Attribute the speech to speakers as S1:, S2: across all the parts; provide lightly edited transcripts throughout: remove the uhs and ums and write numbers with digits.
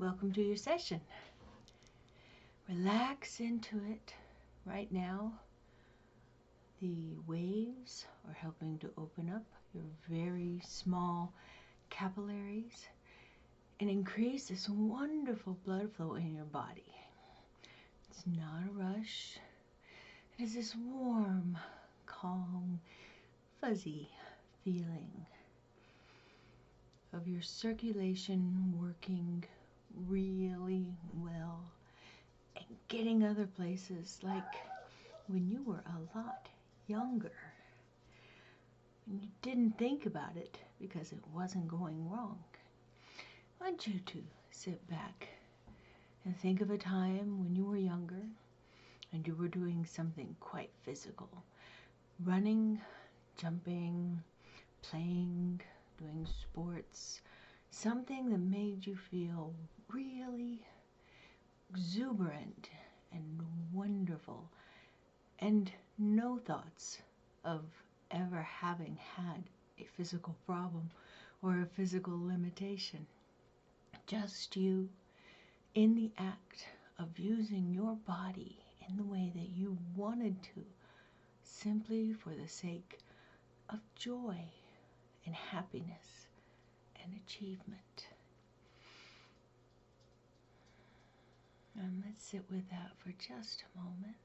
S1: Welcome to your session. Relax into it. Right now, the waves are helping to open up your very small capillaries and increase this wonderful blood flow in your body. It's not a rush. It is this warm, calm, fuzzy feeling of your circulation working really well and getting other places, like when you were a lot younger and you didn't think about it because it wasn't going wrong. I want you to sit back and think of a time when you were younger and you were doing something quite physical, running, jumping, playing, doing sports, something that made you feel really exuberant and wonderful, and no thoughts of ever having had a physical problem or a physical limitation. Just you in the act of using your body in the way that you wanted to, simply for the sake of joy and happiness and achievement. And let's sit with that for just a moment.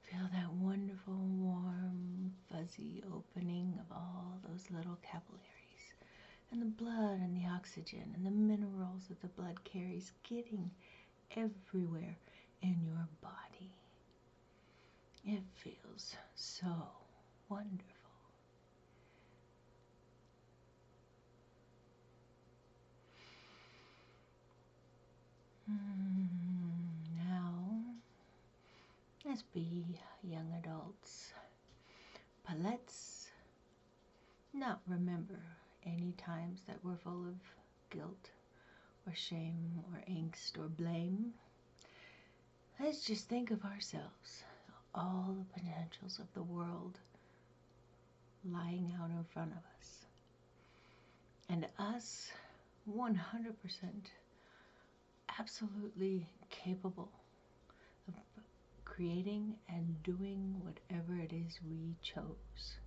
S1: Feel that wonderful, warm, fuzzy opening of all those little capillaries, and the blood and the oxygen and the minerals that the blood carries getting everywhere in your body. It feels so wonderful. Now, let's be young adults, but let's not remember any times that we're full of guilt or shame or angst or blame. Let's just think of ourselves, all the potentials of the world lying out in front of us, and us 100% absolutely capable of creating and doing whatever it is we chose.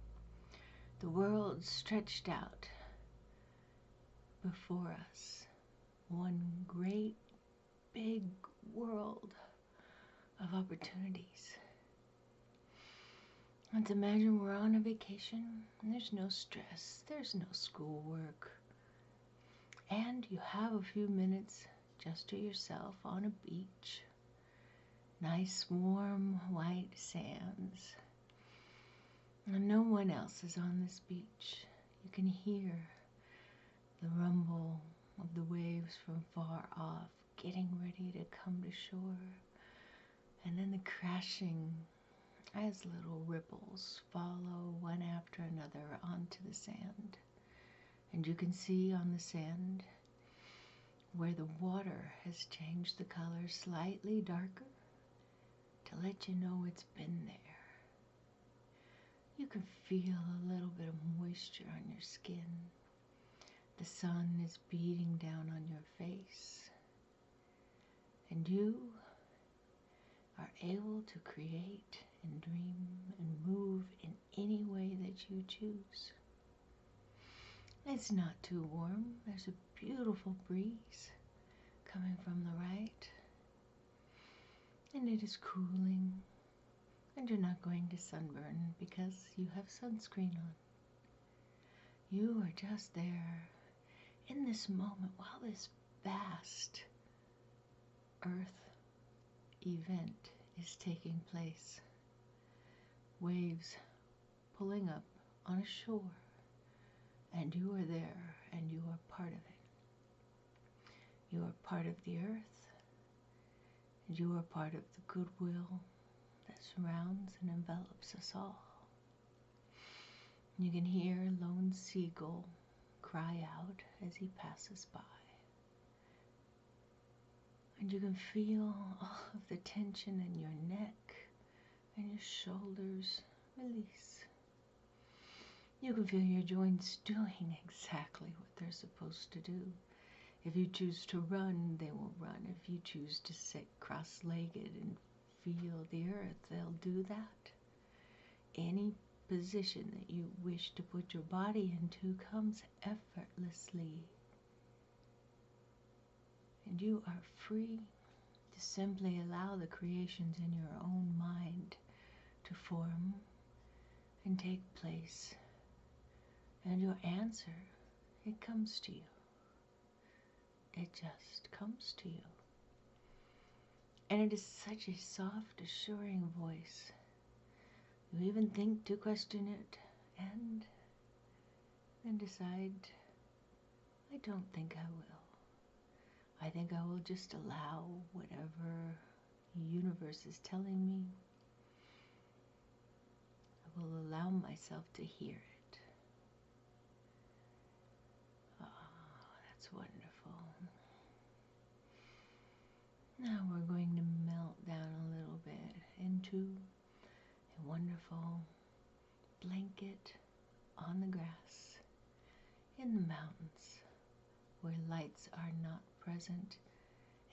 S1: The world stretched out before us, one great big world of opportunities. Let's imagine we're on a vacation and there's no stress, there's no schoolwork, and you have a few minutes just to yourself on a beach. Nice warm white sands. And no one else is on this beach. You can hear the rumble of the waves from far off, getting ready to come to shore. And then the crashing as little ripples follow one after another onto the sand. And you can see on the sand where the water has changed the color slightly darker to let you know it's been there. You can feel a little bit of moisture on your skin. The sun is beating down on your face. And you are able to create and dream and move in any way that you choose. It's not too warm. There's a beautiful breeze coming from the right. And it is cooling. And you're not going to sunburn because you have sunscreen on. You are just there in this moment while this vast earth event is taking place. Waves pulling up on a shore, and you are there and you are part of it. You are part of the earth, and you are part of the goodwill that surrounds and envelops us all. You can hear a lone seagull cry out as he passes by. And you can feel all of the tension in your neck and your shoulders release. You can feel your joints doing exactly what they're supposed to do. If you choose to run, they will run. If you choose to sit cross-legged and feel the earth, they'll do that. Any position that you wish to put your body into comes effortlessly. And you are free to simply allow the creations in your own mind to form and take place. And your answer, it comes to you. It just comes to you. And it is such a soft, assuring voice. You even think to question it and then decide, I don't think I will. I think I will just allow whatever the universe is telling me. I will allow myself to hear it. Oh, that's wonderful. Now we're going to melt down a little bit into a wonderful blanket on the grass in the mountains where lights are not present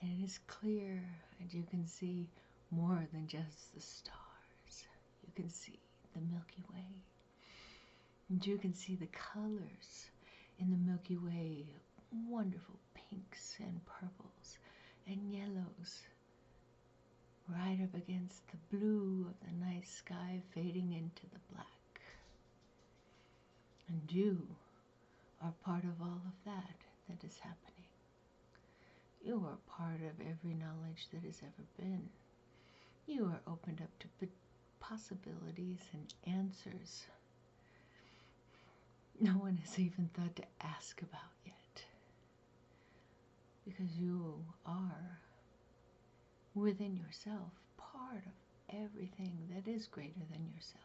S1: and it is clear and you can see more than just the stars. You can see the Milky Way and you can see the colors in the Milky Way, wonderful pinks and purples and yellows, right up against the blue of the night sky fading into the black. And you are part of all of that that is happening. You are part of every knowledge that has ever been. You are opened up to possibilities and answers no one has even thought to ask about yet. Because you are within yourself, part of everything that is greater than yourself.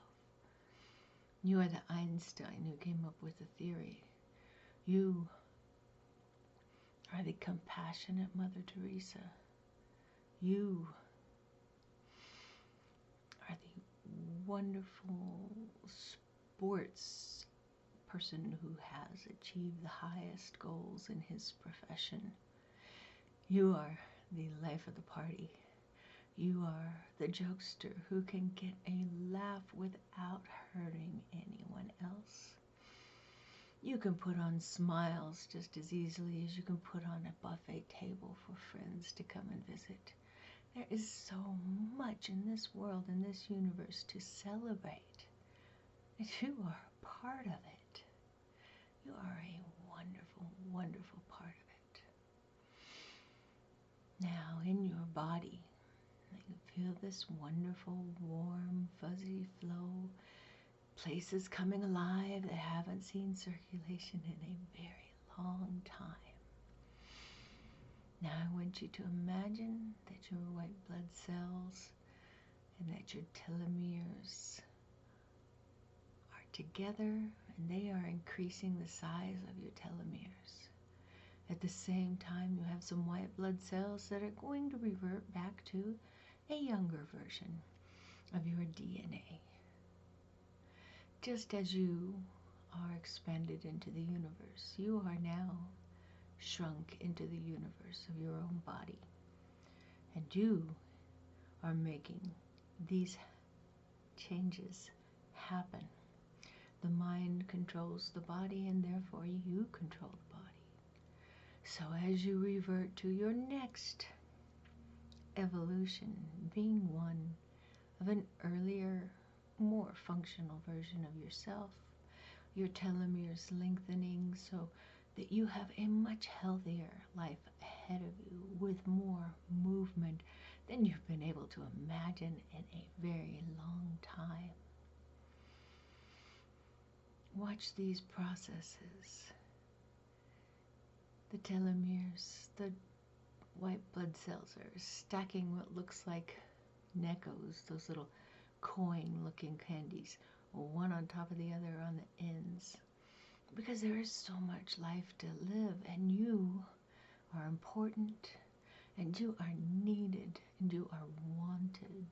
S1: You are the Einstein who came up with the theory. You are the compassionate Mother Teresa. You are the wonderful sports person who has achieved the highest goals in his profession. You are the life of the party. You are the jokester who can get a laugh without hurting anyone else. You can put on smiles just as easily as you can put on a buffet table for friends to come and visit. There is so much in this world, in this universe, to celebrate. And you are a part of it. You are a wonderful, wonderful part of it. Now, in your body, you feel this wonderful, warm, fuzzy flow. Places coming alive that haven't seen circulation in a very long time. Now I want you to imagine that your white blood cells and that your telomeres are together and they are increasing the size of your telomeres. At the same time, you have some white blood cells that are going to revert back to a younger version of your DNA. Just as you are expanded into the universe, you are now shrunk into the universe of your own body. And you are making these changes happen. The mind controls the body and therefore you control the body. So as you revert to your next evolution, being one of an earlier, more functional version of yourself, your telomeres lengthening so that you have a much healthier life ahead of you with more movement than you've been able to imagine in a very long time. Watch these processes. The telomeres, the white blood cells are stacking what looks like Neckos, those little coin-looking candies, one on top of the other on the ends. Because there is so much life to live, and you are important, and you are needed, and you are wanted.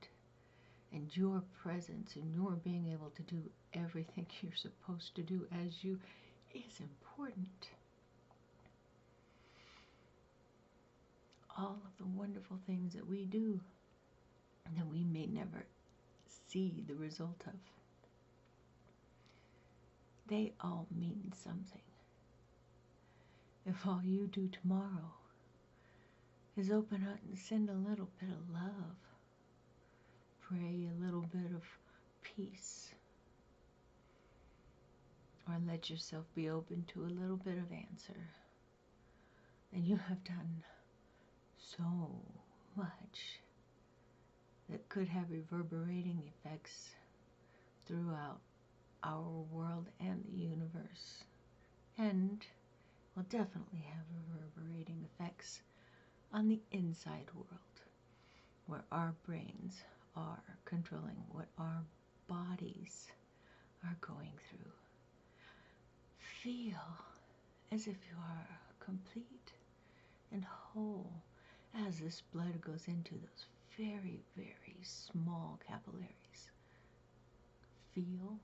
S1: And your presence and your being able to do everything you're supposed to do as you is important. all of the wonderful things that we do that we may never see the result of. They all mean something. If all you do tomorrow is open up and send a little bit of love, pray a little bit of peace, or let yourself be open to a little bit of answer, then you have done so much that could have reverberating effects throughout our world and the universe, and will definitely have reverberating effects on the inside world, where our brains are controlling what our bodies are going through. Feel as if you are complete and whole as this blood goes into those very, very small capillaries. Feel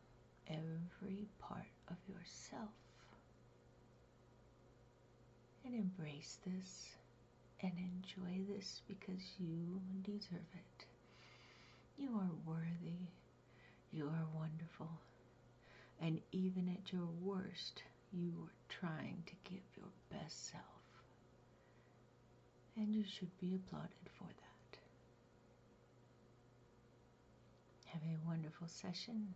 S1: every part of yourself and embrace this and enjoy this because you deserve it. You are worthy. You are wonderful. And even at your worst, you are trying to give your best self. And you should be applauded for that. Have a wonderful session.